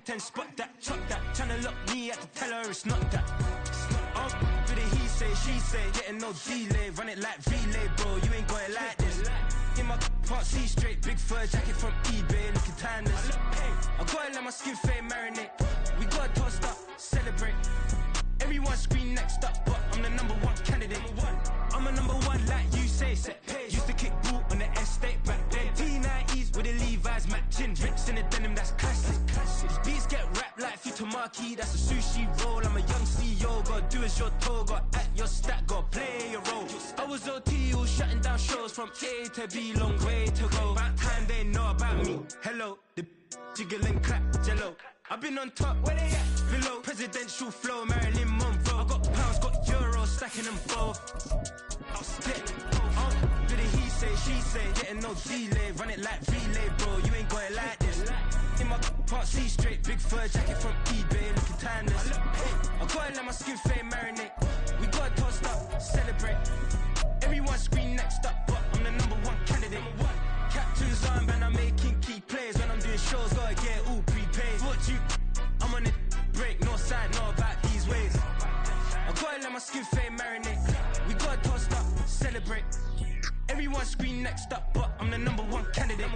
10-10, spot that, chop that. Tryna lock me, had to tell her it's not that. Do the he say, she say, getting no delay. Run it like relay, bro, you ain't got it like this. In my part C straight, big fur jacket from eBay, looking timeless. I gotta let my skin fade marinate. We gotta toast up, celebrate. Everyone scream next up, but I'm the #1 candidate. I'm a #1 like you say, set page. Used to kick boot on the estate back then. T90s with the Levi's matching. Rips in the denim, that's classic. These beats get wrapped like Futamaki, that's a sushi roll. I'm a young CEO, gotta do as you're told. Gotta act your stat, gotta play your role. I was OT, all shutting down shows from A to B, long way to go. About time they know about me. Hello, the jiggle and clap, jello. I've been on top, where they at? Below, presidential flow, Marilyn Monroe. I got pounds, got euros, stacking them both. I'll split. Do the he say, she say, getting no delay. Run it like relay, bro, you ain't got it like this. In my part C straight, big fur jacket from eBay, looking timeless. I gotta let my skin fade marinate. We gotta toast up, celebrate. Everyone scream next up, but I'm the #1 candidate. Captain's armband, I'm making key plays. When I'm doing shows, gotta get it all prepaid. What you, I'm on it, break, no side, know about these ways. I gotta let my skin fade marinate. We gotta toast up, celebrate. Everyone scream next up, but I'm the #1 candidate.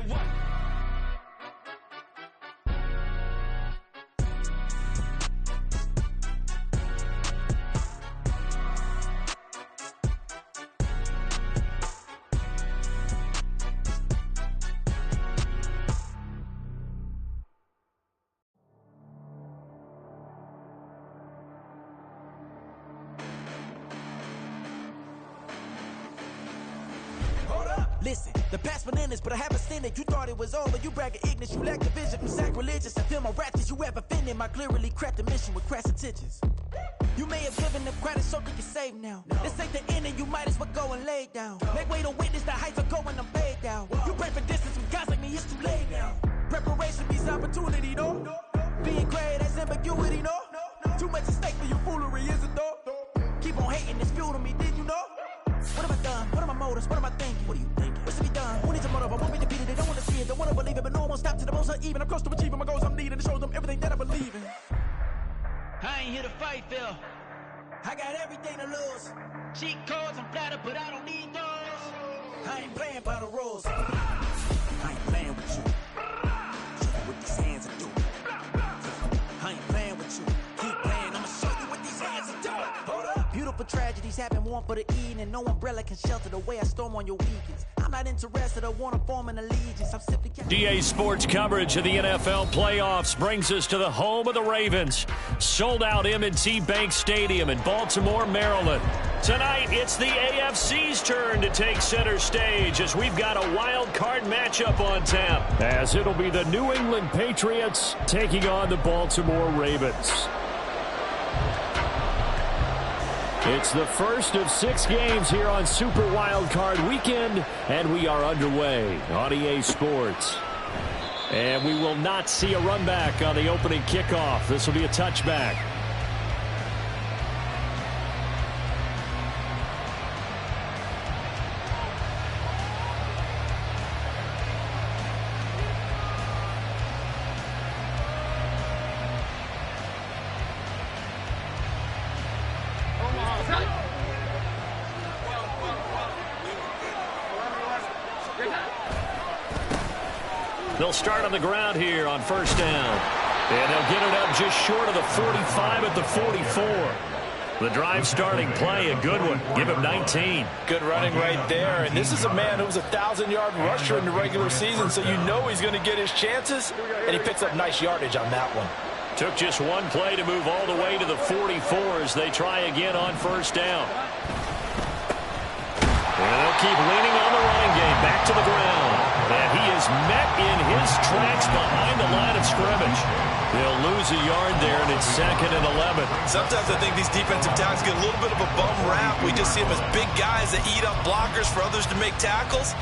Listen, the past bananas, but I haven't seen it. You thought it was over, you bragging ignorance, you lack the vision from sacrilegious. I feel my ratchets, you have offended my clearly crafted mission with crass intentions. You may have given them credit so they can save now. This ain't the end and you might as well go and lay down. Make way to witness the heights are going, I'm paid down. You pray for distance with guys like me, it's too late now. Preparation beats opportunity, no? Being great, that's ambiguity, no? Too much at stake for your foolery, is it though? Keep on hating, it's fuel to me, did you know? What have I done? What are my motives? What am I thinking? What are you thinking? What's to be done? Who needs a motive? I won't be defeated. They don't want to see it. Don't want to believe it. But no one won't stop to the most uneven. I'm close to achieving my goals. I'm needing to show them everything that I believe in. I ain't here to fight, Phil. I got everything to lose. Cheat codes, I'm flattered, but I don't need those. I ain't playing by the rules. I ain't playing with you. Show you what these hands are doing. I ain't playing with you. Keep playing. I'ma show you what these hands are doing. Hold up. Beautiful tragedies happen, one for the evening, and no umbrella can shelter the way I storm on your weekends. I'm not interested, I want to form an allegiance. I'm simply DA Sports coverage of the NFL playoffs brings us to the home of the Ravens. Sold out M&T Bank Stadium in Baltimore, Maryland. Tonight, it's the AFC's turn to take center stage as we've got a wild card matchup on tap, as it'll be the New England Patriots taking on the Baltimore Ravens. It's the first of 6 games here on Super Wildcard Weekend, and we are underway on EA Sports. And we will not see a run back on the opening kickoff. This will be a touchback. They'll start on the ground here on first down. And they'll get it up just short of the 45 at the 44. The drive starting play, a good one. Give him 19. Good running right there. And this is a man who was a 1,000-yard rusher in the regular season, so you know he's going to get his chances. And he picks up nice yardage on that one. Took just one play to move all the way to the 44 as they try again on first down. And they'll keep leaning on the running game. Back to the ground. And he is met in his tracks behind the line of scrimmage. They'll lose a yard there, and it's 2nd and 11. Sometimes I think these defensive tackles get a little bit of a bum rap. We just see them as big guys that eat up blockers for others to make tackles.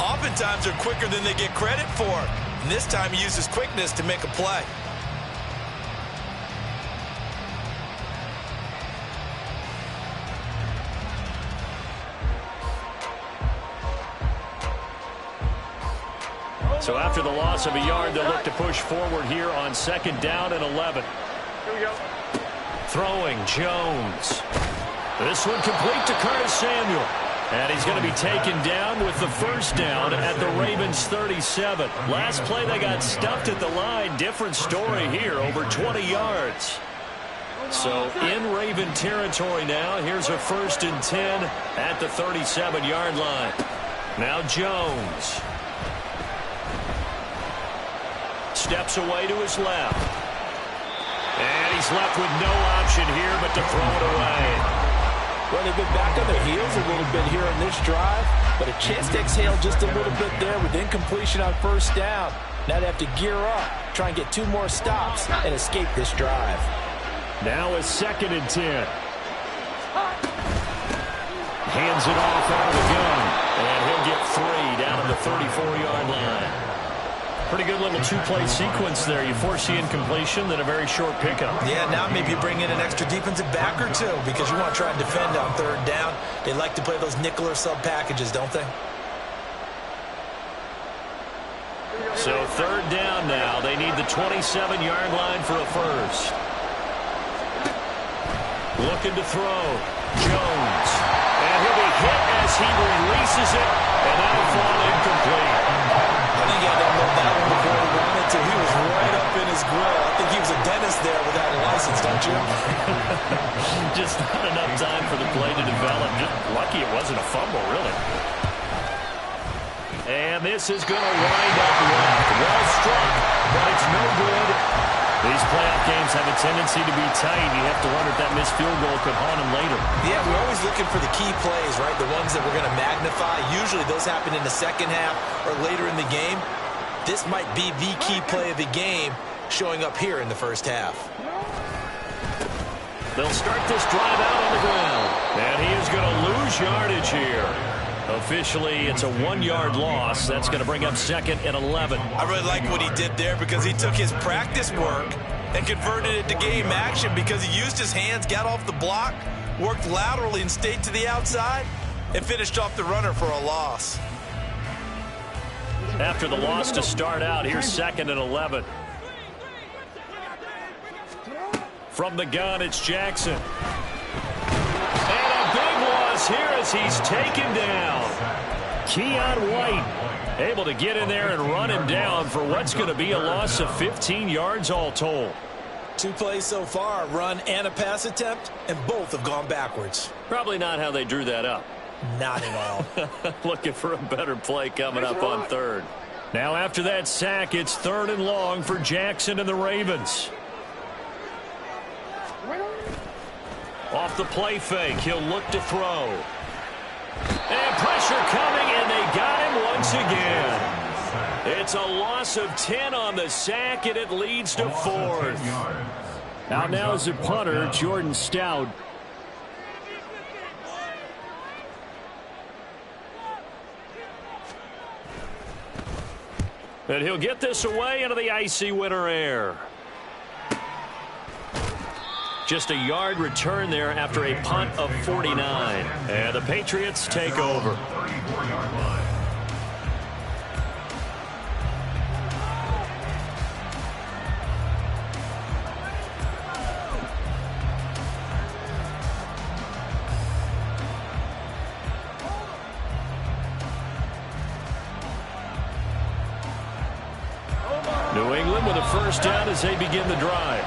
Oftentimes they're quicker than they get credit for. And this time he uses quickness to make a play. So after the loss of a yard, they'll look to push forward here on 2nd down and 11. Here we go. Throwing Jones. This one complete to Curtis Samuel. And he's going to be taken down with the first down at the Ravens 37. Last play they got stuffed at the line. Different story here, over 20 yards. So in Raven territory now. Here's a 1st and 10 at the 37-yard line. Now Jones. Steps away to his left. And he's left with no option here but to throw it away. Well, they've been back on their heels a little bit here on this drive, but a chance to exhale just a little bit there with incompletion on 1st down. Now they have to gear up, try and get 2 more stops, and escape this drive. Now a 2nd and 10. Hands it off out of the gun, and he'll get 3 down at the 34-yard line. Pretty good little 2-play sequence there. You force the incompletion, then a very short pickup. Yeah, now maybe you bring in an extra defensive back or 2 because you want to try and defend on 3rd down. They like to play those nickel or sub packages, don't they? So 3rd down now. They need the 27-yard line for a first. Looking to throw. Jones. And he'll be hit as he releases it, and that'll fall incomplete. I think he had to unload that one before he wanted to. He was right up in his grill. I think he was a dentist there without a license, don't you? Just not enough time for the play to develop. Just lucky it wasn't a fumble, really. And this is going to wind up left. Well struck, but it's no good. These playoff games have a tendency to be tight. You have to wonder if that missed field goal could haunt them later. Yeah, we're always looking for the key plays, right? The ones that we're going to magnify. Usually those happen in the 2nd half or later in the game. This might be the key play of the game showing up here in the 1st half. They'll start this drive out on the ground. And he is going to lose yardage here. Officially, it's a 1-yard loss. That's going to bring up 2nd and 11. I really like what he did there because he took his practice work and converted it to game action because he used his hands, got off the block, worked laterally and stayed to the outside, and finished off the runner for a loss. After the loss to start out, here's 2nd and 11. From the gun, it's Jackson. And a big loss here as he's taken down. Keion White able to get in there and run him down for what's going to be a loss of 15 yards all told. 2 plays so far, a run and a pass attempt, and both have gone backwards. Probably not how they drew that up. Not at all. Looking for a better play coming up on 3rd. Now after that sack, it's 3rd and long for Jackson and the Ravens. Off the play fake, he'll look to throw. And pressure coming, and they got him once again. It's a loss of 10 on the sack, and it leads to 4th. Out now is the punter, Jordan Stout. And he'll get this away into the icy winter air. Just a yard return there after a punt of 49. And the Patriots take over. New England with a first down as they begin the drive.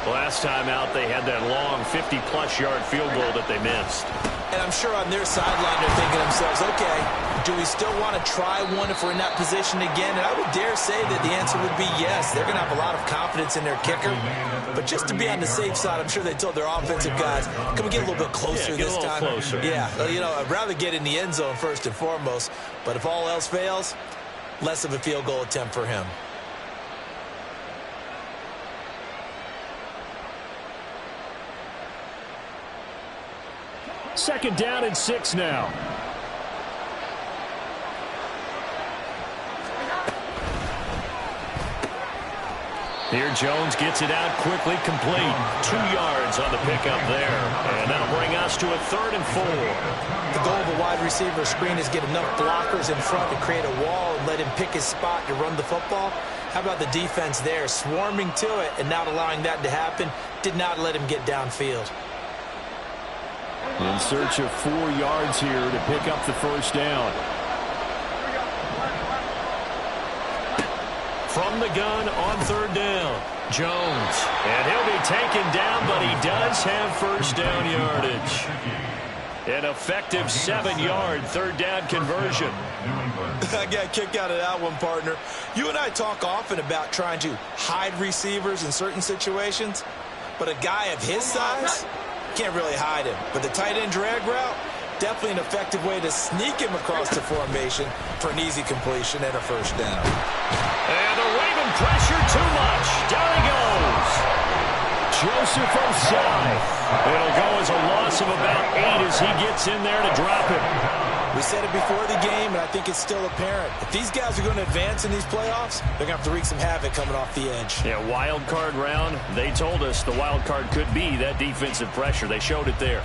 Last time out, they had that long 50-plus yard field goal that they missed. And I'm sure on their sideline they're thinking to themselves, okay, do we still want to try one if we're in that position again? And I would dare say that the answer would be yes. They're going to have a lot of confidence in their kicker. But just to be on the safe side, I'm sure they told their offensive guys, can we get a little bit closer this time? Closer. Yeah, you know, I'd rather get in the end zone first and foremost. But if all else fails, less of a field goal attempt for him. Second down and 6 now. Here Jones gets it out quickly, complete. 2 yards on the pickup there. And that'll bring us to a 3rd and 4. The goal of a wide receiver screen is get enough blockers in front to create a wall and let him pick his spot to run the football. How about the defense there, swarming to it and not allowing that to happen? Did not let him get downfield. In search of 4 yards here to pick up the first down. From the gun on 3rd down, Jones. And he'll be taken down, but he does have first down yardage. An effective 7-yard 3rd down conversion. I got a kick out of that one, partner. You and I talk often about trying to hide receivers in certain situations, but a guy of his size can't really hide him. But the tight end drag route, definitely an effective way to sneak him across the formation for an easy completion and a first down. And the Raven pressure too much. Down he goes. Joseph Osai. It'll go as a loss of about 8 as he gets in there to drop it. We said it before the game, and I think it's still apparent. If these guys are going to advance in these playoffs, they're going to have to wreak some havoc coming off the edge. Yeah, wild card round. They told us the wild card could be that defensive pressure. They showed it there.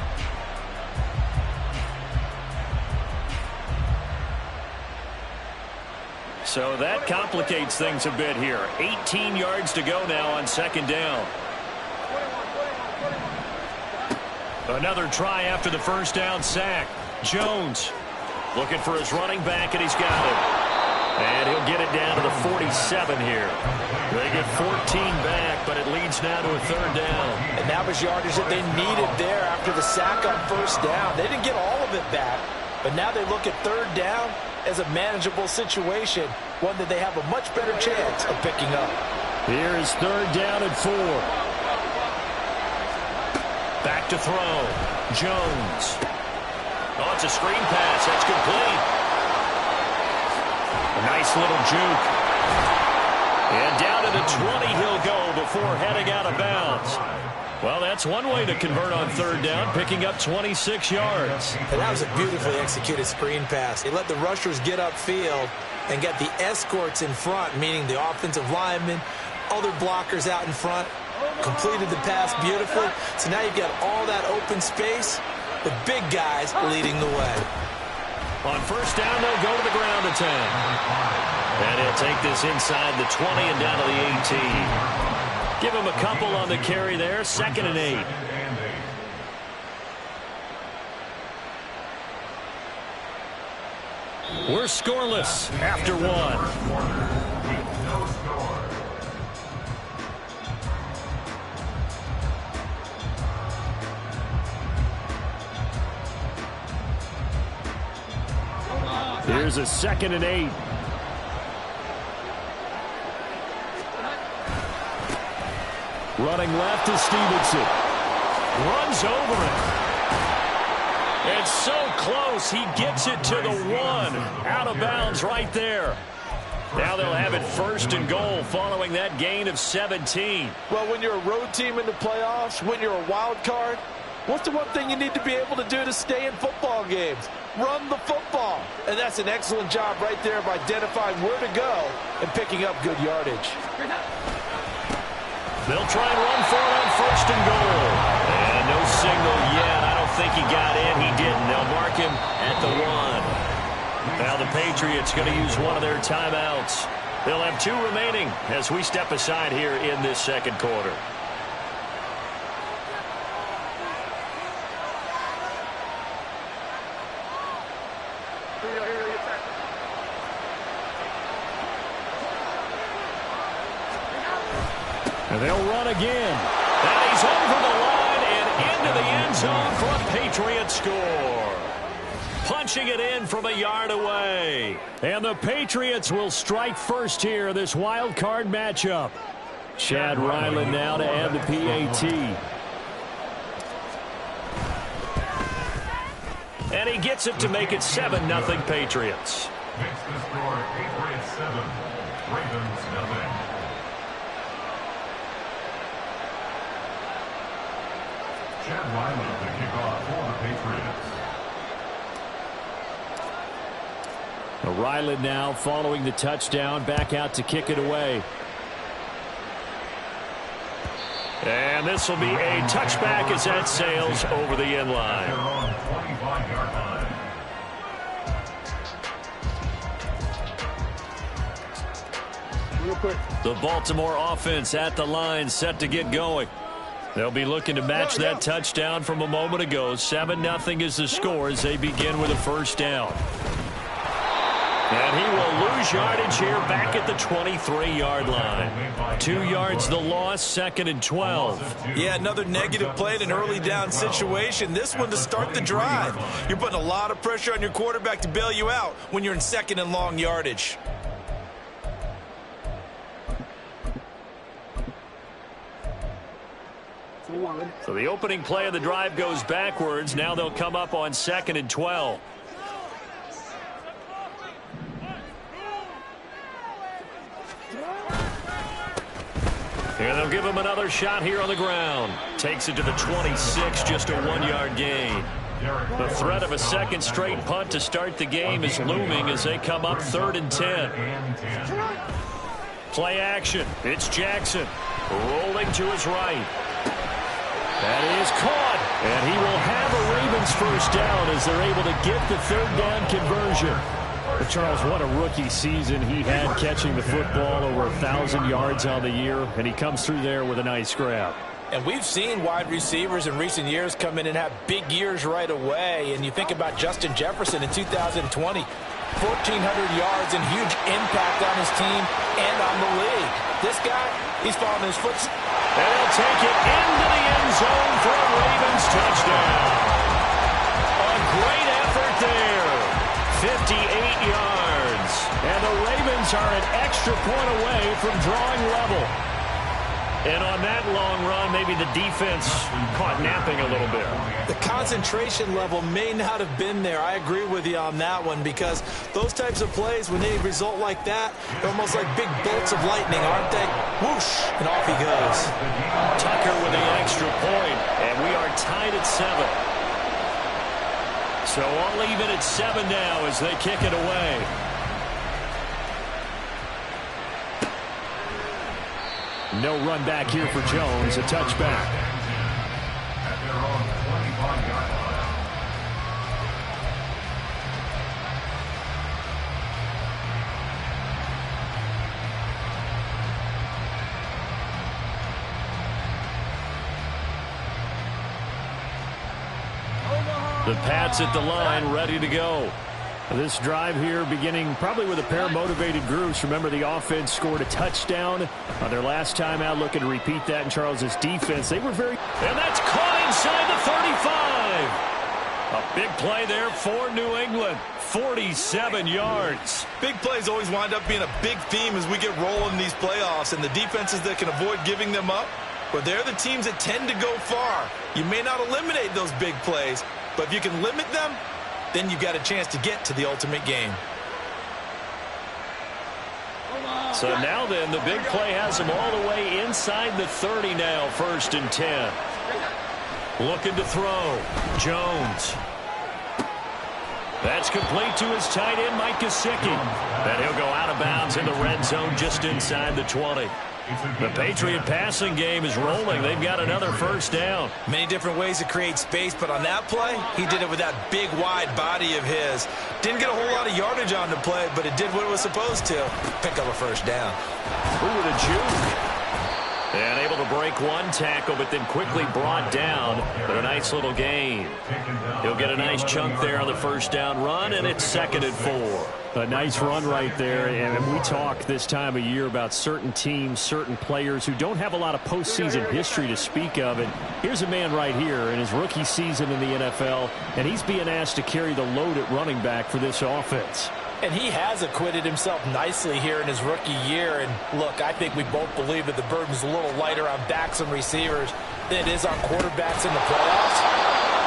So that complicates things a bit here. 18 yards to go now on 2nd down. Another try after the first down sack. Jones looking for his running back, and he's got it. And he'll get it down to the 47 here. They get 14 back, but it leads now to a 3rd down. And that was yardage that they needed there after the sack on first down. They didn't get all of it back, but now they look at 3rd down as a manageable situation, one that they have a much better chance of picking up. Here is 3rd down and 4. Back to throw. Jones. Oh, it's a screen pass. That's complete. A nice little juke. And down to the 20 he'll go before heading out of bounds. Well, that's one way to convert on 3rd down, picking up 26 yards. And that was a beautifully executed screen pass. He let the rushers get upfield and get the escorts in front, meaning the offensive linemen, other blockers out in front, completed the pass beautifully. So now you've got all that open space with big guys leading the way. On first down, they'll go to the ground attack. And he'll take this inside the 20 and down to the 18. Give him a couple on the carry there. 2nd and 8. We're scoreless after 1. Here's a 2nd and 8. Running left is Stevenson. Runs over it. It's so close. He gets it to the 1. Out of bounds right there. Now they'll have it 1st and goal following that gain of 17. Well, when you're a road team in the playoffs, when you're a wild card, what's the one thing you need to be able to do to stay in football games? Run the football. And that's an excellent job right there of identifying where to go and picking up good yardage. They'll try and run for it on 1st and goal. And no signal yet. I don't think he got in. He didn't. They'll mark him at the 1. Now the Patriots going to use one of their timeouts. They'll have 2 remaining as we step aside here in this 2nd quarter. And they'll run again. And he's over the line and into the end zone for a Patriot score. Punching it in from a yard away. And the Patriots will strike first here, this wild card matchup. Chad Ryland now to add the PAT. And he gets it to make it 7-0 Patriots. Makes the score Patriots 7, Ravens 0. Chad Ryland to kick off for the Patriots. Ryland now following the touchdown back out to kick it away. And this will be a touchback as that sails over the end line. The Baltimore offense at the line, set to get going. They'll be looking to match that touchdown from a moment ago. 7-0 is the score as they begin with a first down. And he will lose yardage here back at the 23-yard line. 2 yards the loss, 2nd and 12. Yeah, another negative play in an early down situation. This one to start the drive. You're putting a lot of pressure on your quarterback to bail you out when you're in 2nd and long yardage. So the opening play of the drive goes backwards. Now they'll come up on 2nd and 12. And they'll give him another shot here on the ground. Takes it to the 26, just a 1-yard gain. The threat of a second straight punt to start the game is looming as they come up 3rd and 10. Play action. It's Jackson rolling to his right. That is caught, and he will have a Ravens first down as they're able to get the 3rd down conversion. But Charles, what a rookie season he had, catching the football over 1,000 yards on the year, and he comes through there with a nice grab. And we've seen wide receivers in recent years come in and have big years right away. And you think about Justin Jefferson in 2020, 1,400 yards and huge impact on his team and on the league. This guy, he's following his footsteps. And he'll take it into the end zone for a Ravens touchdown. A great effort there. 58 yards. And the Ravens are an extra point away from drawing level. And on that long run, maybe the defense caught napping a little bit. The concentration level may not have been there. I agree with you on that one, because those types of plays, when they result like that, they're almost like big bolts of lightning, aren't they? Whoosh, and off he goes. Tucker with the extra point, and we are tied at 7. So all even at 7 now as they kick it away. No run back here for Jones, a touchback. At their own 25-yard line. The Pats at the line, ready to go. This drive here beginning probably with a pair of motivated groups. Remember, the offense scored a touchdown on their last time out, looking to repeat that in Charles's defense. They were very... And that's caught inside the 35. A big play there for New England. 47 yards. Big plays always wind up being a big theme as we get rolling in these playoffs, and the defenses that can avoid giving them up, well, they're the teams that tend to go far. You may not eliminate those big plays, but if you can limit them, then you've got a chance to get to the ultimate game. So now then, the big play has them all the way inside the 30 now, 1st and 10. Looking to throw. Jones. That's complete to his tight end, Mike Gesicki. And he'll go out of bounds in the red zone just inside the 20. The Patriot passing game is rolling. They've got another first down. Many different ways to create space, but on that play, he did it with that big, wide body of his. Didn't get a whole lot of yardage on the play, but it did what it was supposed to. Pick up a first down. Ooh, the juke. And able to break one tackle, but then quickly brought down. But a nice little gain. He'll get a nice chunk there on the first down run, and it's 2nd and 4. A nice run right there, and we talk this time of year about certain teams, certain players who don't have a lot of postseason history to speak of. And here's a man right here in his rookie season in the NFL, and he's being asked to carry the load at running back for this offense. And he has acquitted himself nicely here in his rookie year. And look, I think we both believe that the burden's a little lighter on backs and receivers than it is on quarterbacks in the playoffs.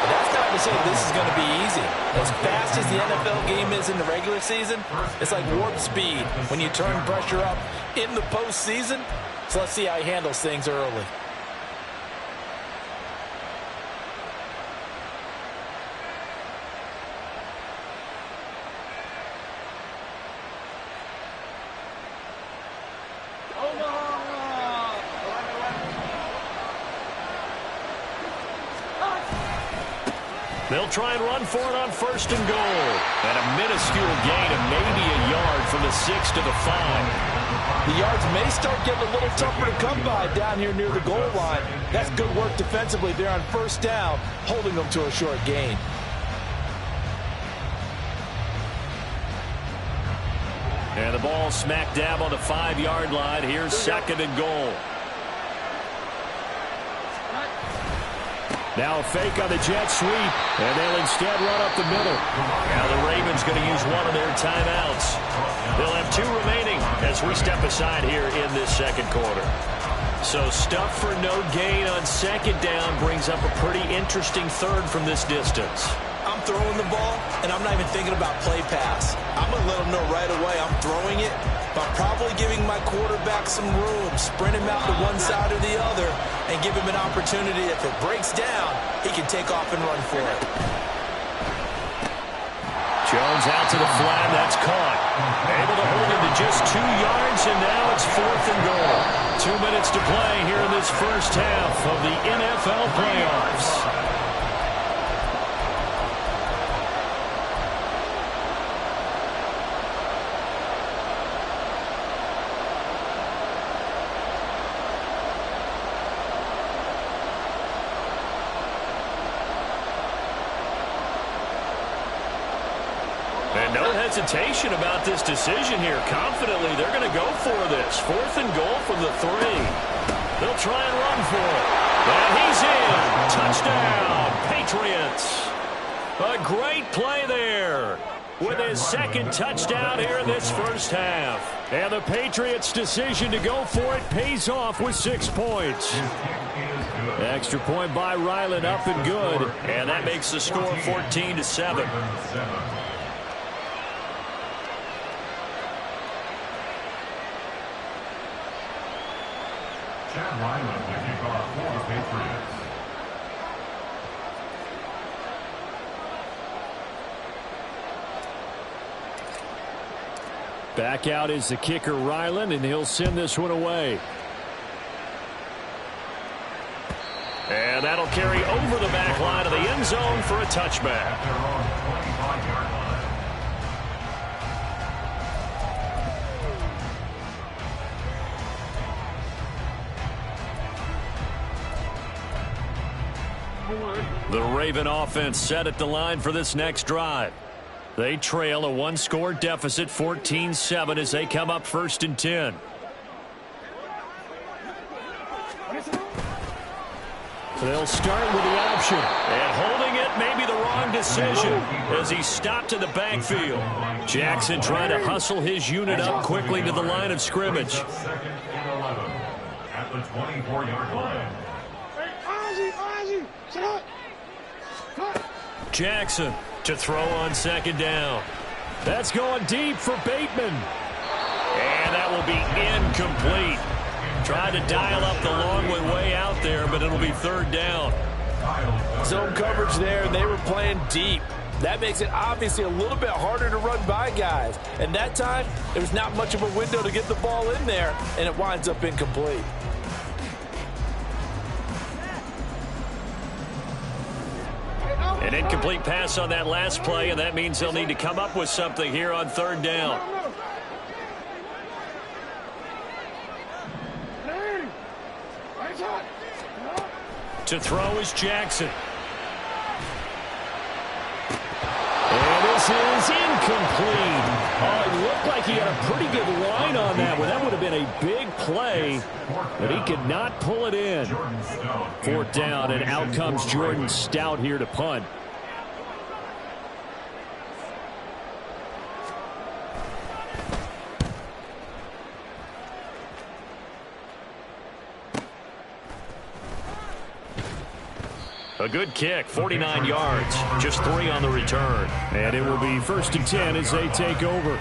But that's not to say this is going to be easy. As fast as the NFL game is in the regular season, it's like warp speed when you turn pressure up in the postseason. So let's see how he handles things early. They'll try and run for it on 1st and goal. And a minuscule gain of maybe a yard from the 6 to the 5. The yards may start getting a little tougher to come by down here near the goal line. That's good work defensively there on 1st down, holding them to a short gain. And the ball smack dab on the 5-yard line. Here's 2nd and goal. Now a fake on the jet sweep, and they'll instead run up the middle. Now the Ravens going to use one of their timeouts. They'll have 2 remaining as we step aside here in this 2nd quarter. So stuff for no gain on 2nd down brings up a pretty interesting 3rd from this distance. I'm throwing the ball, and I'm not even thinking about play pass. I'm going to let them know right away I'm throwing it, but I'm probably giving my quarterback some room, sprint him out to one side or the other, and give him an opportunity. If it breaks down, he can take off and run for it. Jones out to the flat. That's caught. Able to hold it to just 2 yards, and now it's 4th and goal. 2 minutes to play here in this first half of the NFL playoffs. And no hesitation about this decision here. Confidently, they're going to go for this. 4th and goal from the 3. They'll try and run for it. And he's in. Touchdown, Patriots. A great play there with his 2nd touchdown here in this first half. And the Patriots' decision to go for it pays off with 6 points. Extra point by Ryland, up and good. And that makes the score 14-7. Chad Ryland to kick off for the Patriots. Back out is the kicker, Ryland, and he'll send this one away. And that'll carry over the back line of the end zone for a touchback. The Raven offense set at the line for this next drive. They trail a 1-score deficit, 14-7, as they come up 1st and 10. They'll start with the option. And holding it may be the wrong decision as he stopped in the backfield. Jackson trying to hustle his unit up quickly to the line of scrimmage. 2nd and 11 at the 24-yard line. Jackson to throw on 2nd down. That's going deep for Bateman. And that will be incomplete. Tried to dial up the long way out there, but it'll be 3rd down. Zone coverage there, and they were playing deep. That makes it obviously a little bit harder to run by guys. And that time, there was not much of a window to get the ball in there, and it winds up incomplete. An incomplete pass on that last play, and that means they'll need to come up with something here on 3rd down. To throw is Jackson. And this is incomplete. Oh, it looked like he had a pretty good line on that one. That would have been a big play, but he could not pull it in. 4th down, and out comes Jordan Stout here to punt. A good kick, 49 yards, just 3 on the return. And it will be 1st and 10 as they take over.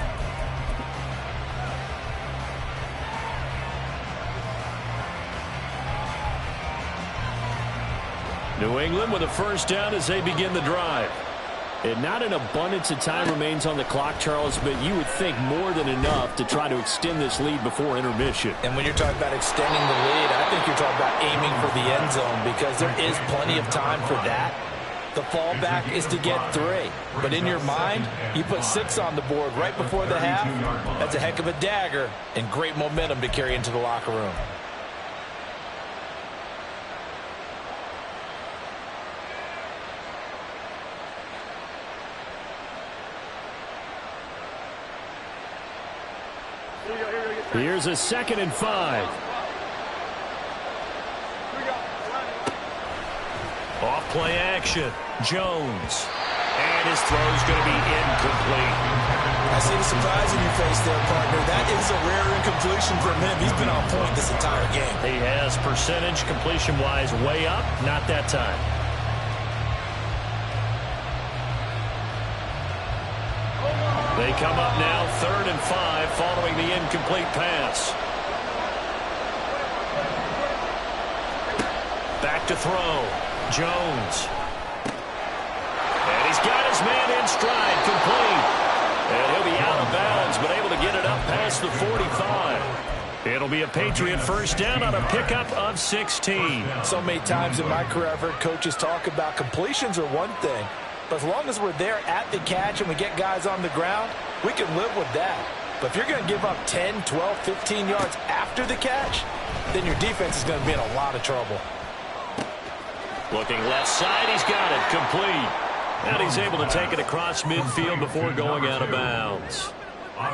New England with a 1st down as they begin the drive. And not an abundance of time remains on the clock, Charles, but you would think more than enough to try to extend this lead before intermission. And when you're talking about extending the lead, I think you're talking about aiming for the end zone because there is plenty of time for that. The fallback is to get 3. But in your mind, you put 6 on the board right before the half. That's a heck of a dagger and great momentum to carry into the locker room. Here's a 2nd and 5. Off play action. Jones. And his throw's going to be incomplete. I see the surprise in your face there, partner. That is a rare incompletion from him. He's been on point this entire game. He has percentage completion-wise way up. Not that time. They come up now 3rd and 5 following the incomplete pass. Back to throw. Jones. And he's got his man in stride, complete. And he'll be out of bounds, but able to get it up past the 45. It'll be a Patriot first down on a pickup of 16. So many times in my career I've heard coaches talk about completions are one thing. But as long as we're there at the catch and we get guys on the ground, we can live with that. But if you're going to give up 10, 12, 15 yards after the catch, then your defense is going to be in a lot of trouble. Looking left side, he's got it, complete. And he's able to take it across midfield before going out of bounds.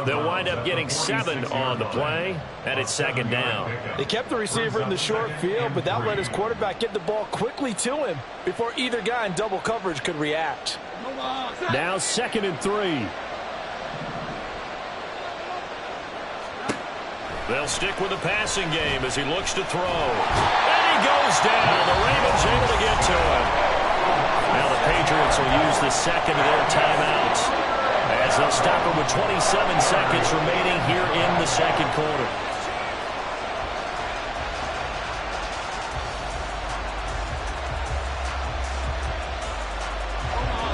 They'll wind up getting 7 on the play, and it's 2nd down. They kept the receiver in the short field, but that let his quarterback get the ball quickly to him before either guy in double coverage could react. Now 2nd and 3. They'll stick with the passing game as he looks to throw. And he goes down. The Ravens able to get to him. Now the Patriots will use the 2nd of their timeouts as they'll stop him with 27 seconds remaining here in the 2nd quarter.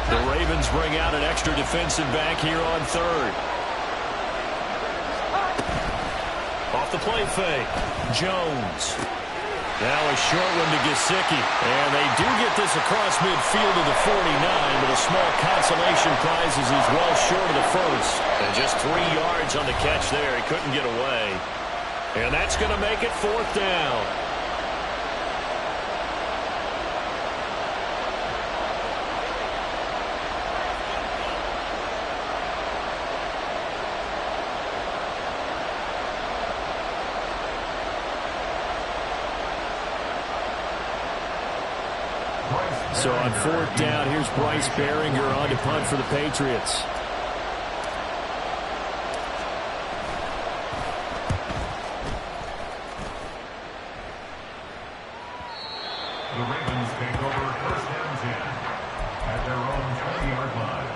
The Ravens bring out an extra defensive back here on 3rd. Off the play fake. Jones. Now a short one to Gesicki. And they do get this across midfield to the 49, but a small consolation prize as he's well short of the first. And just 3 yards on the catch there. He couldn't get away. And that's going to make it 4th down. So on 4th down, here's Bryce Behringer on to punt for the Patriots. The Ravens take over 1st and 10 at their own 20-yard line.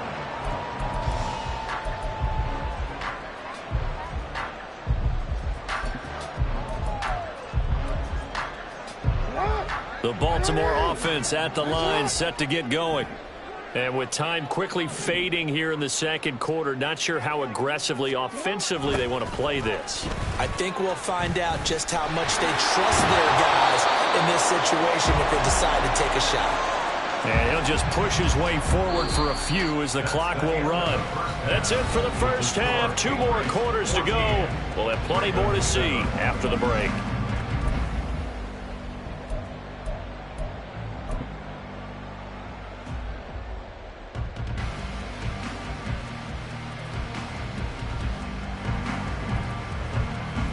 The Baltimore offense at the line, set to get going. And with time quickly fading here in the 2nd quarter, not sure how aggressively, offensively they want to play this. I think we'll find out just how much they trust their guys in this situation if they decide to take a shot. And he'll just push his way forward for a few as the clock will run. That's it for the first half. 2 more quarters to go. We'll have plenty more to see after the break.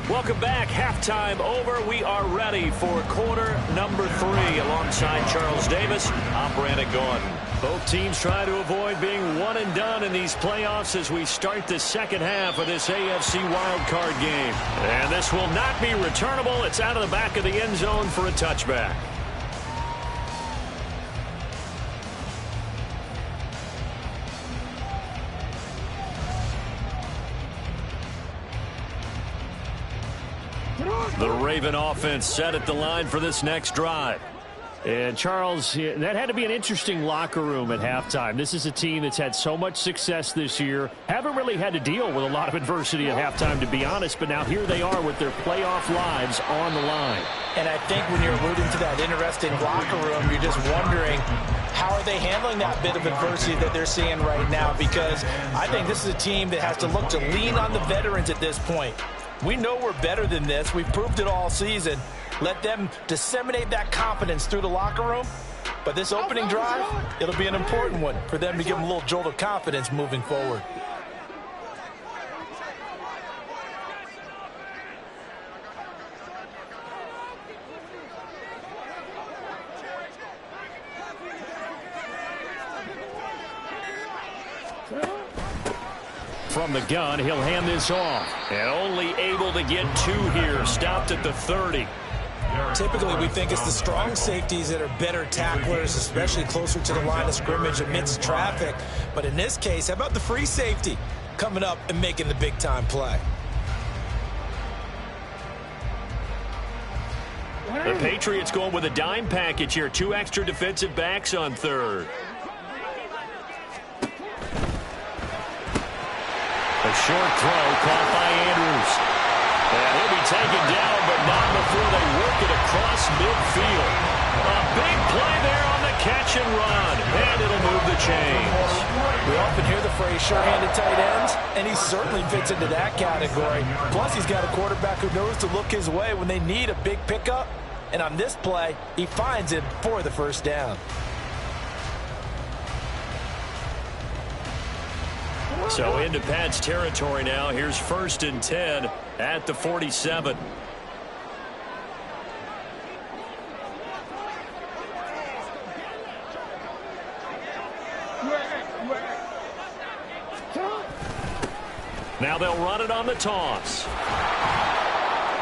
Welcome back. Halftime over. We are ready for quarter number 3 alongside Charles Davis. I'm Brandon Gordon. Both teams try to avoid being one and done in these playoffs as we start the 2nd half of this AFC wildcard game. And this will not be returnable. It's out of the back of the end zone for a touchback. The Raven offense set at the line for this next drive. And, Charles, that had to be an interesting locker room at halftime. This is a team that's had so much success this year. Haven't really had to deal with a lot of adversity at halftime, to be honest. But now here they are with their playoff lives on the line. And I think when you're alluding to that interesting locker room, you're just wondering, how are they handling that bit of adversity that they're seeing right now? Because I think this is a team that has to look to lean on the veterans at this point. We know we're better than this. We've proved it all season. Let them disseminate that confidence through the locker room. But this opening drive, it'll be an important one for them to give them a little jolt of confidence moving forward. From the gun, he'll hand this off. And only able to get 2 here. Stopped at the 30. Typically, we think it's the strong safeties that are better tacklers, especially closer to the line of scrimmage amidst traffic. But in this case, how about the free safety coming up and making the big-time play? The Patriots going with a dime package here. 2 extra defensive backs on third. A short throw caught by Andrews. And he'll be taken down, but not before they work it across midfield. A big play there on the catch and run. And it'll move the chains. We often hear the phrase sure-handed tight ends, and he certainly fits into that category. Plus, he's got a quarterback who knows to look his way when they need a big pickup. And on this play, he finds it for the first down. So into Pat's territory now. Here's 1st and 10 at the 47. Now they'll run it on the toss.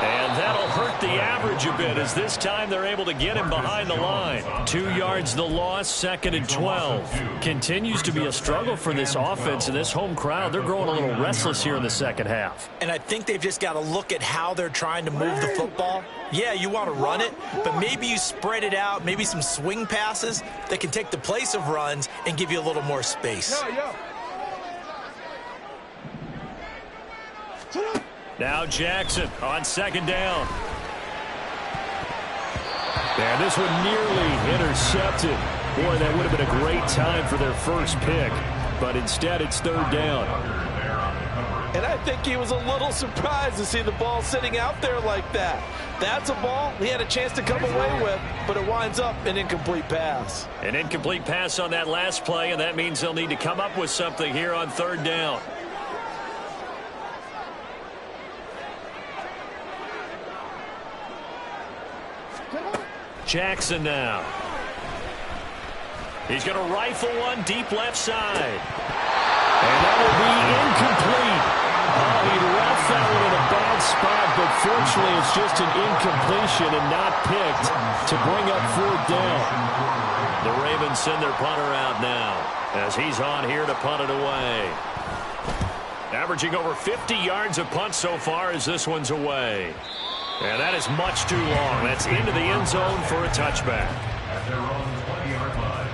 And that'll hurt the average a bit, as this time they're able to get him behind the line. 2 yards the loss, 2nd and 12. Continues to be a struggle for this offense and this home crowd. They're growing a little restless here in the second half. And I think they've just got to look at how they're trying to move the football. Yeah, you want to run it, but maybe you spread it out, maybe some swing passes that can take the place of runs and give you a little more space. Now Jackson on 2nd down. And this one nearly intercepted. Boy, that would have been a great time for their first pick. But instead, it's 3rd down. And I think he was a little surprised to see the ball sitting out there like that. That's a ball he had a chance to come away with, but it winds up an incomplete pass. An incomplete pass on that last play, and that means they'll need to come up with something here on 3rd down. Jackson now. He's going to rifle one deep left side. And that will be incomplete. Oh, he left that one in a bad spot, but fortunately it's just an incompletion and not picked to bring up 4th down. The Ravens send their punter out now as he's on here to punt it away. Averaging over 50 yards a punt so far as this one's away. And that is much too long. That's into the end zone for a touchback. At their own 20-yard line.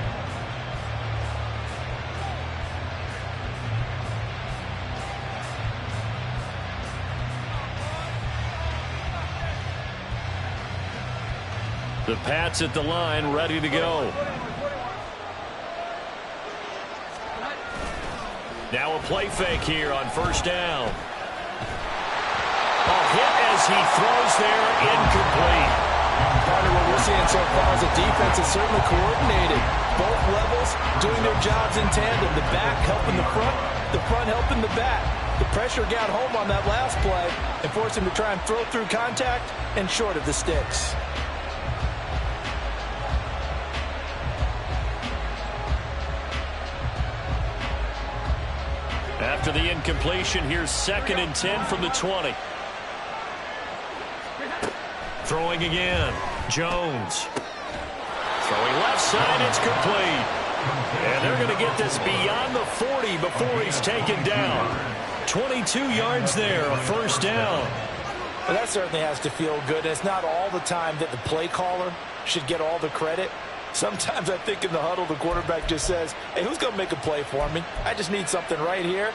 The Pats at the line, ready to go. Now a play fake here on 1st down. A hit as he throws there, incomplete. Part of what we're seeing so far is the defense is certainly coordinated. Both levels doing their jobs in tandem. The back helping the front helping the back. The pressure got home on that last play and forced him to try and throw through contact and short of the sticks. After the incompletion, here's 2nd and 10 from the 20. Throwing again. Jones. Throwing left side, it's complete. And they're going to get this beyond the 40 before he's taken down. 22 yards there, a 1st down. Well, that certainly has to feel good. And it's not all the time that the play caller should get all the credit. Sometimes I think in the huddle, the quarterback just says, hey, who's going to make a play for me? I just need something right here.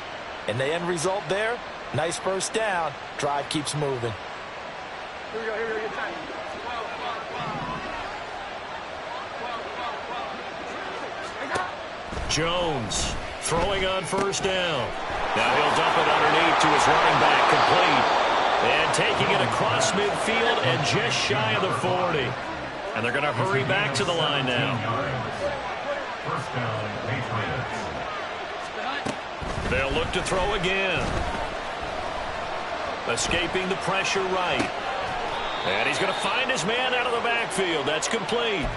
And the end result there, nice first down. Drive keeps moving. Here we go, your time. Jones throwing on first down. Now he'll dump it underneath to his running back, complete. And taking it across midfield and just shy of the 40. And they're going to hurry back to the line now. First down, Patriots. They'll look to throw again. Escaping the pressure right. And he's going to find his man out of the backfield. That's complete.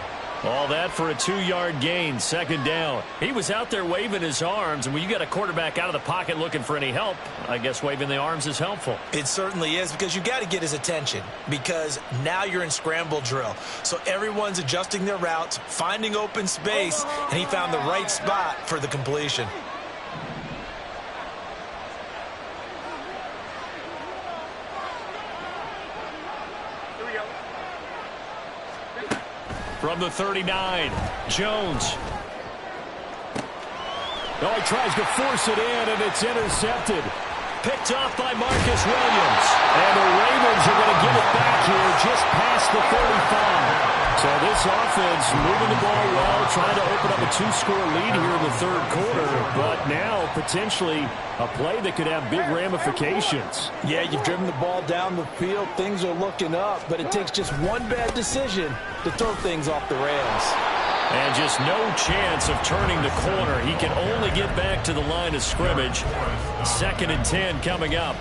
All that for a 2-yard gain, second down. He was out there waving his arms, and when you got a quarterback out of the pocket looking for any help, I guess waving the arms is helpful. It certainly is, because you got to get his attention, because now you're in scramble drill. So everyone's adjusting their routes, finding open space, and he found the right spot for the completion. From the 39, Jones. Oh, he tries to force it in, and it's intercepted. Picked off by Marcus Williams. And the Ravens are going to give it back here just past the 35. So this offense moving the ball well, trying to open up a 2-score lead here in the third quarter. But now potentially a play that could have big ramifications. Yeah, you've driven the ball down the field. Things are looking up, but it takes just one bad decision to throw things off the rails. And just no chance of turning the corner. He can only get back to the line of scrimmage. 2nd and 10 coming up.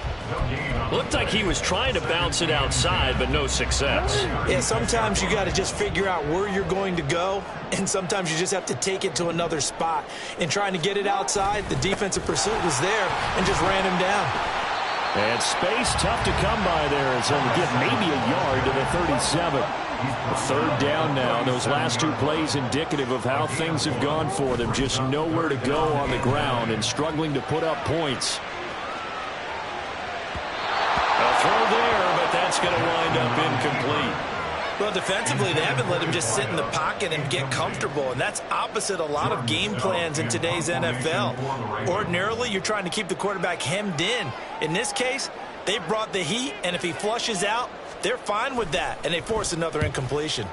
Looked like he was trying to bounce it outside, but no success. Yeah, sometimes you got to just figure out where you're going to go, and sometimes you just have to take it to another spot. In trying to get it outside, the defensive pursuit was there and just ran him down. And space tough to come by there. It's only get maybe a yard to the 37. The third down now. Those last 2 plays indicative of how things have gone for them. Just nowhere to go on the ground and struggling to put up points. A throw there, but that's going to wind up incomplete. Well, defensively, they haven't let him just sit in the pocket and get comfortable, and that's opposite a lot of game plans in today's NFL. Ordinarily, you're trying to keep the quarterback hemmed in. In this case, they brought the heat, and if he flushes out, they're fine with that, and they force another incompletion.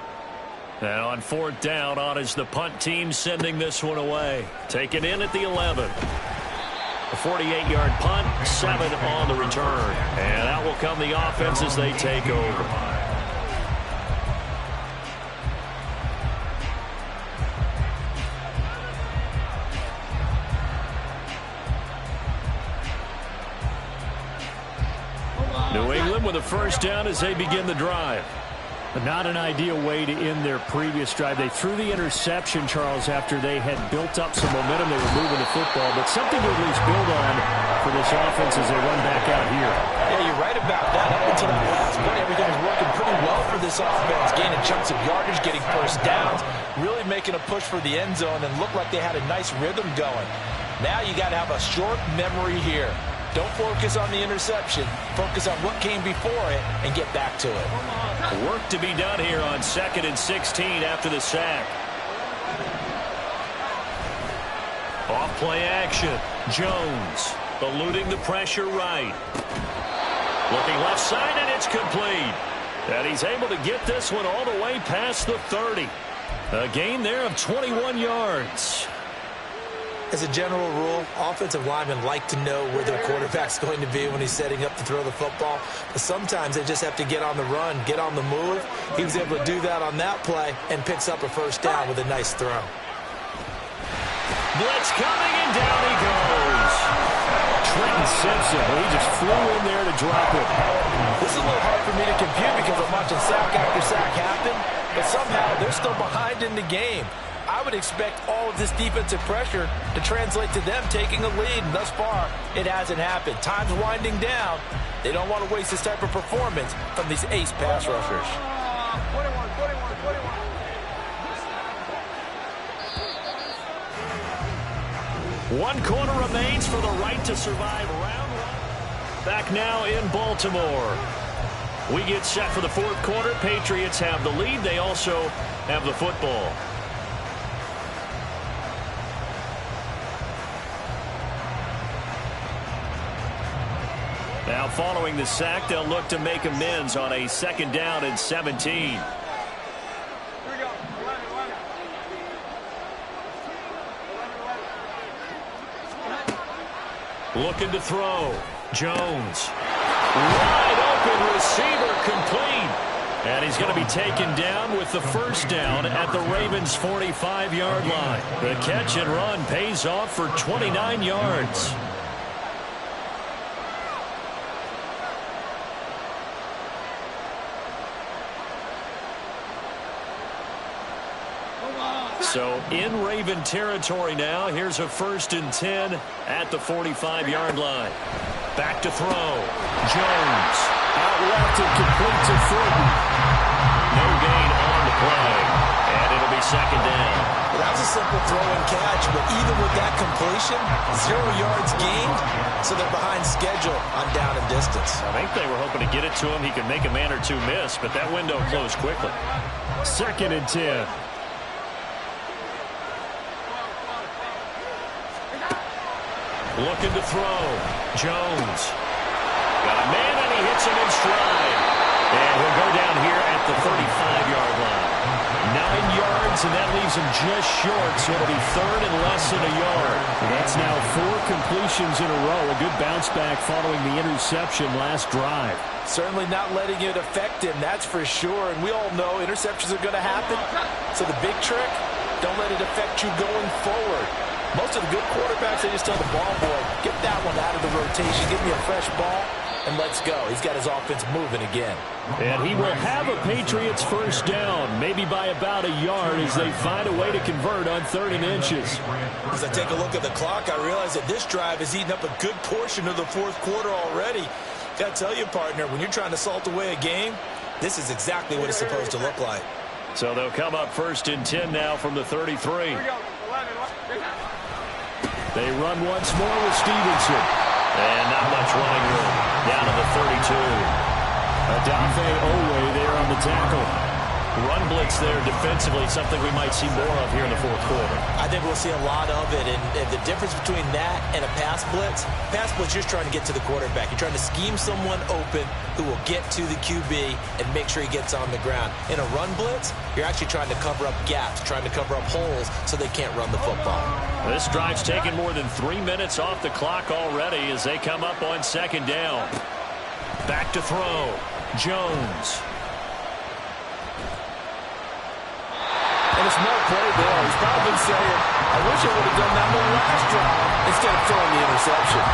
Now on 4th down, on is the punt team sending this one away. Taken in at the 11. A 48-yard punt, 7 on the return. And out will come the offense as they take over. New England with a first down as they begin the drive. But not an ideal way to end their previous drive. They threw the interception, Charles, after they had built up some momentum. They were moving the football, but something to at least build on for this offense as they run back out here. Yeah, you're right about that. Up until that last play, everything was working pretty well for this offense. Gaining chunks of yardage, getting first downs, really making a push for the end zone, and looked like they had a nice rhythm going. Now you got to have a short memory here. Don't focus on the interception. Focus on what came before it and get back to it. Work to be done here on 2nd and 16 after the sack. Off play action. Jones eluding the pressure right. Looking left side, and it's complete. And he's able to get this one all the way past the 30. A gain there of 21 yards. As a general rule, offensive linemen like to know where their quarterback's going to be when he's setting up to throw the football. But sometimes they just have to get on the run, get on the move. He was able to do that on that play and picks up a first down with a nice throw. Blitz coming, and down he goes. Trenton Simpson, he just flew in there to drop it. This is a little hard for me to compute because I'm watching sack after sack happen, but somehow they're still behind in the game. I would expect all of this defensive pressure to translate to them taking a lead, and thus far, it hasn't happened. Time's winding down. They don't want to waste this type of performance from these ace pass rushers. 1 quarter remains for the right to survive round 1. Back now in Baltimore. We get set for the fourth quarter. Patriots have the lead. They also have the football. Now following the sack, they'll look to make amends on a 2nd down and 17. Looking to throw. Jones. Wide open receiver, complete. And he's going to be taken down with the first down at the Ravens' 45-yard line. The catch and run pays off for 29 yards. So in Raven territory now. Here's a 1st and 10 at the 45-yard line. Back to throw. Jones. Out left and complete to Fulton. No gain on the play. And it'll be 2nd down. Well, that was a simple throw and catch, but even with that completion, 0 yards gained, so they're behind schedule on down and distance. I think they were hoping to get it to him. He could make a man or two miss, but that window closed quickly. 2nd and 10. Looking to throw. Jones. Got a man, and he hits him in stride. And he'll go down here at the 35-yard line. 9 yards, and that leaves him just short, so it'll be 3rd and less than a yard. That's now 4 completions in a row. A good bounce back following the interception last drive. Certainly not letting it affect him, that's for sure. And we all know interceptions are going to happen. So the big trick, don't let it affect you going forward. Most of the good quarterbacks, they just tell the ball boy, get that one out of the rotation, give me a fresh ball, and let's go. He's got his offense moving again. And he will have a Patriots first down, maybe by about a yard as they find a way to convert on 3rd and inches. As I take a look at the clock, I realize that this drive has eaten up a good portion of the 4th quarter already. Got to tell you, partner, when you're trying to salt away a game, this is exactly what it's supposed to look like. So they'll come up 1st and 10 now from the 33. They run once more with Stevenson. And not much running room. Down to the 32. Adafe Owe there on the tackle. Run blitz there defensively, something we might see more of here in the 4th quarter. I think we'll see a lot of it, and the difference between that and a pass blitz, you're just trying to get to the quarterback. You're trying to scheme someone open who will get to the QB and make sure he gets on the ground. In a run blitz, you're actually trying to cover up gaps, trying to cover up holes so they can't run the football. This drive's taken more than 3 minutes off the clock already as they come up on 2nd down. Back to throw. Jones. And a smart play there. He's probably saying, I wish I would have done that more last drive instead of throwing the interception.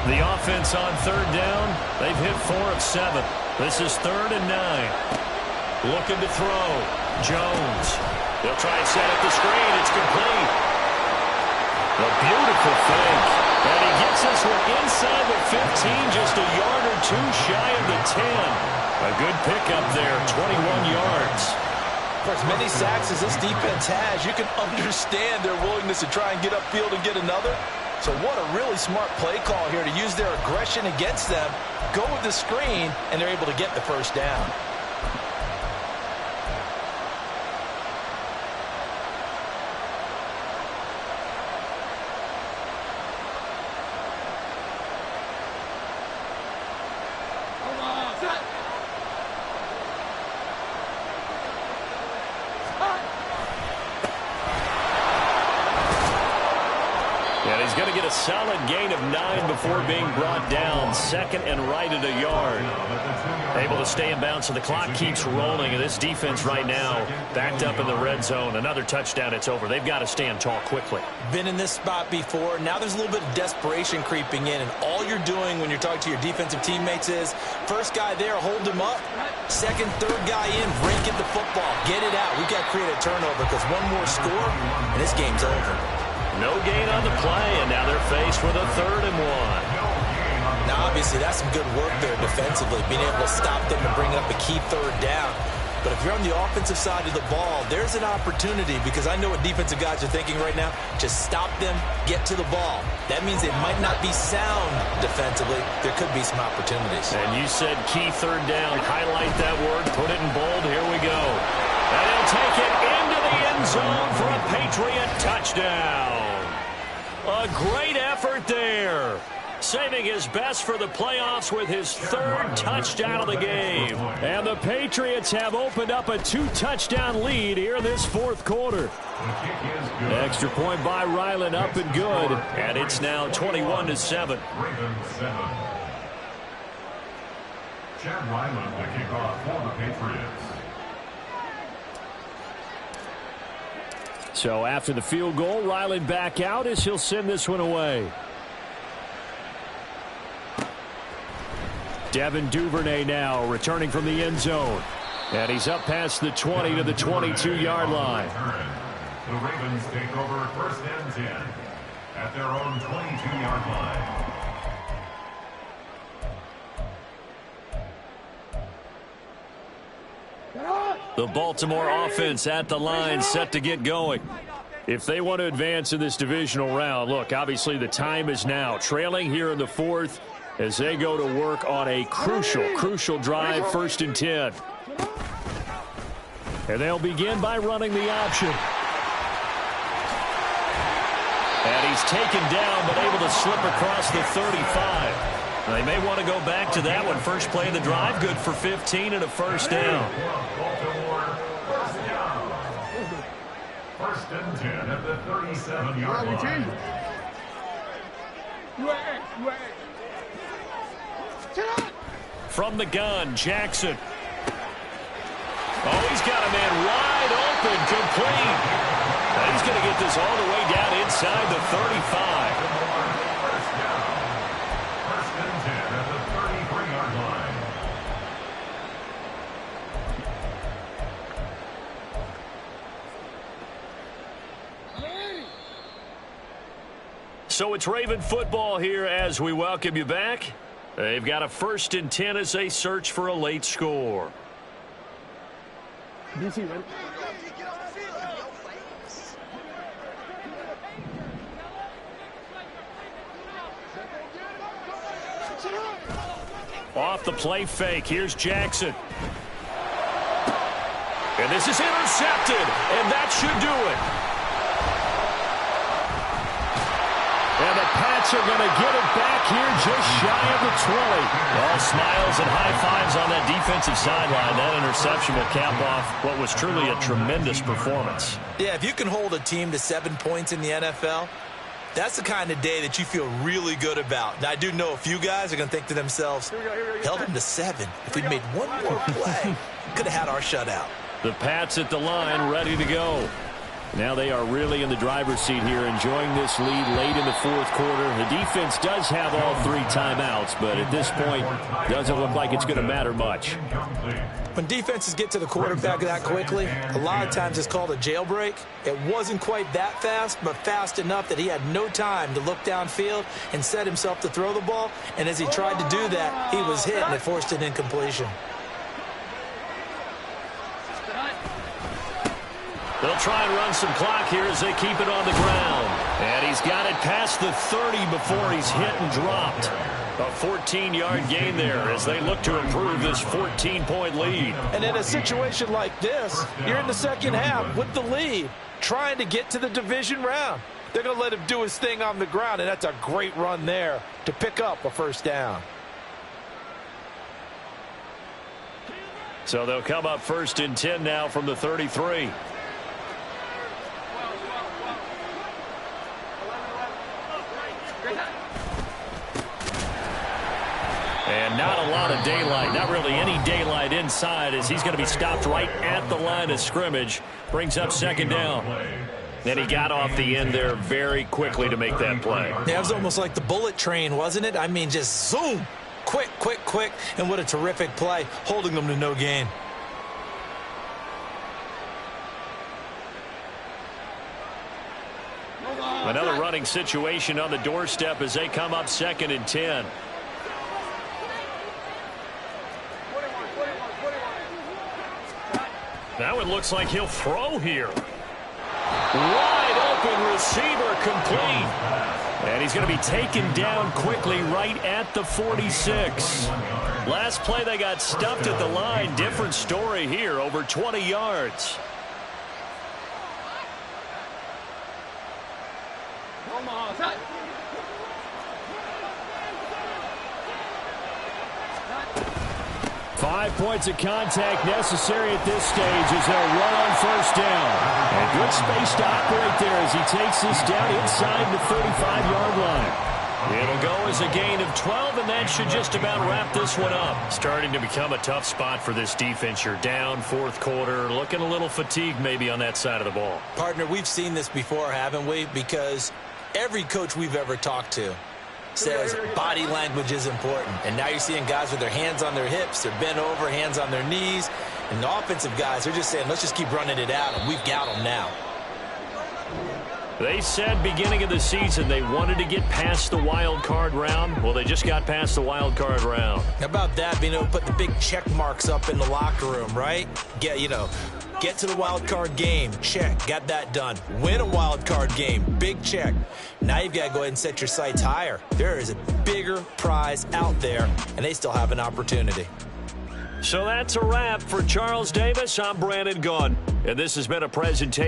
The offense on 3rd down. They've hit 4 of 7. This is 3rd and 9. Looking to throw. Jones. They'll try and set up the screen. It's complete. A beautiful fake. And he gets this one inside the 15, just a yard or two shy of the 10. A good pickup there, 21 yards. For as many sacks as this defense has, you can understand their willingness to try and get upfield and get another. So what a really smart play call here to use their aggression against them, go with the screen, and they're able to get the first down. He's going to get a solid gain of 9 before being brought down. 2nd and right at a yard. Able to stay in bounds, so the clock keeps rolling. And this defense right now backed up in the red zone. Another touchdown, it's over. They've got to stand tall quickly. Been in this spot before. Now there's a little bit of desperation creeping in. And all you're doing when you're talking to your defensive teammates is, first guy there, hold him up. 2nd, 3rd guy in, break at the football. Get it out. We've got to create a turnover because one more score, and this game's over. No gain on the play, and now they're faced with a 3rd and 1. Now, Obviously, that's some good work there defensively, being able to stop them and bring up a key third down. But if you're on the offensive side of the ball, there's an opportunity, because I know what defensive guys are thinking right now. Just stop them, get to the ball. That means they might not be sound defensively. There could be some opportunities. And you said key third down. Highlight that word. Put it in bold. Here we go. And he'll take it into the end zone for a Patriot touchdown. A great effort there. Saving his best for the playoffs with his third touchdown of the game. And the Patriots have opened up a 2-touchdown lead here in this fourth quarter. Extra point by Ryland, up and good. And it's now 21-7. Ravens 7. Chad Ryland to kick off for the Patriots. So after the field goal, Ryland back out as he'll send this one away. Devin Duvernay now returning from the end zone. And he's up past the 20 to the 22-yard line. The Ravens take over first and 10 at their own 22-yard line. The Baltimore offense at the line, set to get going. If they want to advance in this divisional round, look, obviously the time is now. Trailing here in the fourth as they go to work on a crucial drive, first and 10. And they'll begin by running the option. And he's taken down, but able to slip across the 35. They may want to go back to that one. First play of the drive, good for 15 and a first down. First and 10 at the 37-yard line. From the gun, Jackson. Oh, he's got a man wide open, complete. And he's going to get this all the way down inside the 35. First down. First and 10 at the 33-yard line. So it's Raven football here as we welcome you back. They've got a first and 10 as they search for a late score. DC, ready? Off the play fake, here's Jackson. And this is intercepted, and that should do it. And the Pats are going to get it back here just shy of the 20. All smiles and high fives on that defensive sideline. That interception will cap off what was truly a tremendous performance. Yeah, if you can hold a team to 7 points in the NFL, that's the kind of day that you feel really good about. Now, I do know a few guys are going to think to themselves, held them to 7. If we'd made one more play, could have had our shutout. The Pats at the line, ready to go. Now they are really in the driver's seat here, enjoying this lead late in the fourth quarter. The defense does have all 3 timeouts, but at this point, doesn't look like it's going to matter much. When defenses get to the quarterback that quickly, a lot of times it's called a jailbreak. It wasn't quite that fast, but fast enough that he had no time to look downfield and set himself to throw the ball. And as he tried to do that, he was hit, and it forced an incompletion. They'll try and run some clock here as they keep it on the ground. And he's got it past the 30 before he's hit and dropped. A 14-yard gain there as they look to improve this 14-point lead. And in a situation like this, you're in the second half with the lead, trying to get to the division round. They're going to let him do his thing on the ground, and that's a great run there to pick up a first down. So they'll come up first and 10 now from the 33. And not a lot of daylight, not really any daylight inside, as he's going to be stopped right at the line of scrimmage. Brings up second down. Then he got off the end there very quickly to make that play. Yeah, it was almost like the bullet train, wasn't it? I mean, just zoom. Quick, quick, quick. And what a terrific play, holding them to no gain. Another running situation on the doorstep as they come up second and 10. Now it looks like he'll throw here. Wide open receiver complete. And he's going to be taken down quickly right at the 46. Last play they got stuffed at the line. Different story here, over 20 yards. Omaha, 5 points of contact necessary at this stage as they'll run on first down. And good space to operate there as he takes this down inside the 35-yard line. It'll go as a gain of 12, and that should just about wrap this one up. Starting to become a tough spot for this defense. You're down fourth quarter, looking a little fatigued maybe on that side of the ball. Partner, we've seen this before, haven't we? Because every coach we've ever talked to says body language is important. And now you're seeing guys with their hands on their hips, they're bent over, hands on their knees. And the offensive guys, they're just saying, let's just keep running it out, and we've got them now. They said beginning of the season they wanted to get past the wild card round. Well, they just got past the wild card round. How about that, being able to put the big check marks up in the locker room, right? Get to the wild card game, check, got that done. Win a wild card game, big check. Now you've got to go ahead and set your sights higher. There is a bigger prize out there, and they still have an opportunity. So that's a wrap for Charles Davis. I'm Brandon Gunn, and this has been a presentation